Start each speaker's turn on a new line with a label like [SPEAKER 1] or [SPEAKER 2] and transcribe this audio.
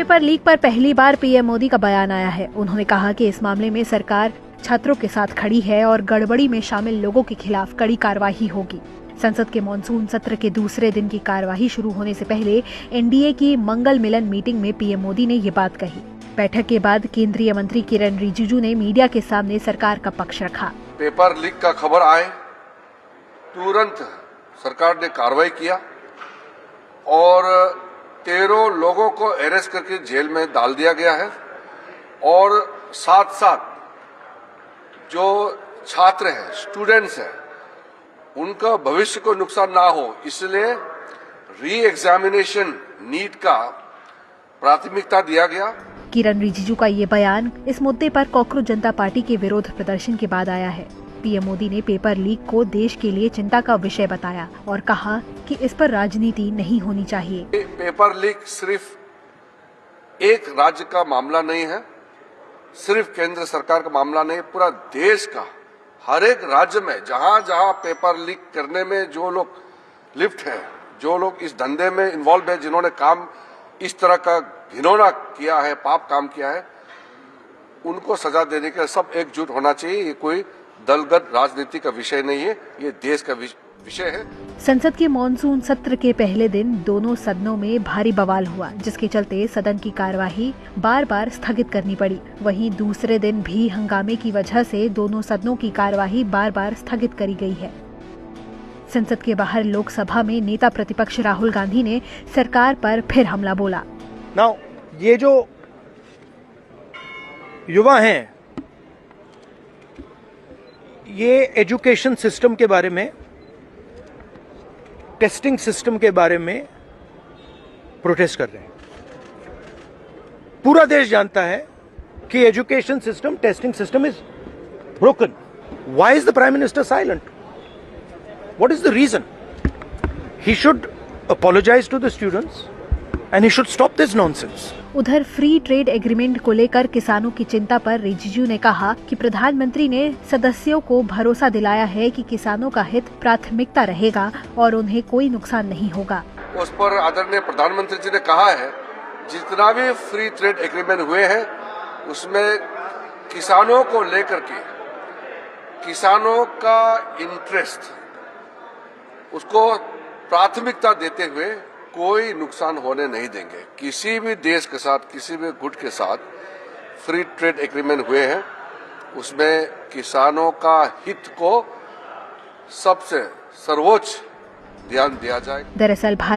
[SPEAKER 1] Paper leak पर पहली बार PM Modi का बयान आया है। उन्होंने कहा कि इस मामले में सरकार छात्रों के साथ खड़ी है और गड़बड़ी में शामिल लोगों के खिलाफ कड़ी कार्रवाई होगी। संसद के मॉनसून सत्र के दूसरे दिन की कार्यवाही शुरू होने से पहले एनडीए की मंगल मिलन मीटिंग में पीएम मोदी ने ये बात कही। बैठक के बाद केंद्रीय मंत्री किरण रिजिजू ने मीडिया के सामने सरकार का पक्ष रखा।
[SPEAKER 2] पेपर लीक का खबर आए तुरंत सरकार ने कार्रवाई किया और 13 लोगों को अरेस्ट करके जेल में डाल दिया गया है और साथ साथ जो छात्र हैं, स्टूडेंट्स हैं, उनका भविष्य को नुकसान ना हो इसलिए री एग्जामिनेशन नीट का प्राथमिकता दिया गया।
[SPEAKER 1] किरण रिजिजू का ये बयान इस मुद्दे पर कॉकरोच जनता पार्टी के विरोध प्रदर्शन के बाद आया है। पीएम मोदी ने पेपर लीक को देश के लिए चिंता का विषय बताया और कहा कि इस पर राजनीति नहीं होनी चाहिए।
[SPEAKER 2] पेपर लीक सिर्फ एक राज्य का मामला नहीं है, सिर्फ केंद्र सरकार का मामला नहीं, पूरा देश का हर एक राज्य में जहां जहां पेपर लीक करने में जो लोग लिप्त है, जो लोग इस धंधे में इन्वॉल्व है, जिन्होंने काम इस तरह का घिनौना किया है, पाप काम किया है, उनको सजा देने के लिए सब एकजुट होना चाहिए। ये कोई दलगत राजनीति का विषय नहीं है, ये देश का विषय है।
[SPEAKER 1] संसद के मॉनसून सत्र के पहले दिन दोनों सदनों में भारी बवाल हुआ, जिसके चलते सदन की कार्यवाही बार बार स्थगित करनी पड़ी। वहीं दूसरे दिन भी हंगामे की वजह से दोनों सदनों की कार्यवाही बार बार स्थगित करी गई है। संसद के बाहर लोकसभा में नेता प्रतिपक्ष राहुल गांधी ने सरकार पर फिर हमला बोला।
[SPEAKER 3] नाउ ये जो युवा हैं, ये एजुकेशन सिस्टम के बारे में, टेस्टिंग सिस्टम के बारे में प्रोटेस्ट कर रहे हैं। पूरा देश जानता है कि education system, testing system is broken. Why is the prime minister silent? What is the reason? He should apologize to the students and he should stop this nonsense.
[SPEAKER 1] उधर फ्री ट्रेड एग्रीमेंट को लेकर किसानों की चिंता पर रिजिजू ने कहा कि प्रधानमंत्री ने सदस्यों को भरोसा दिलाया है कि किसानों का हित प्राथमिकता रहेगा और उन्हें कोई नुकसान नहीं होगा।
[SPEAKER 2] उस पर आदरणीय प्रधानमंत्री जी ने कहा है जितना भी फ्री ट्रेड एग्रीमेंट हुए हैं उसमें किसानों को लेकर के, किसानों का इंटरेस्ट, उसको प्राथमिकता देते हुए कोई नुकसान होने नहीं देंगे। किसी भी देश के साथ, किसी भी गुट के साथ फ्री ट्रेड एग्रीमेंट हुए हैं उसमें किसानों का हित को सबसे सर्वोच्च ध्यान दिया जाए।
[SPEAKER 1] दरअसल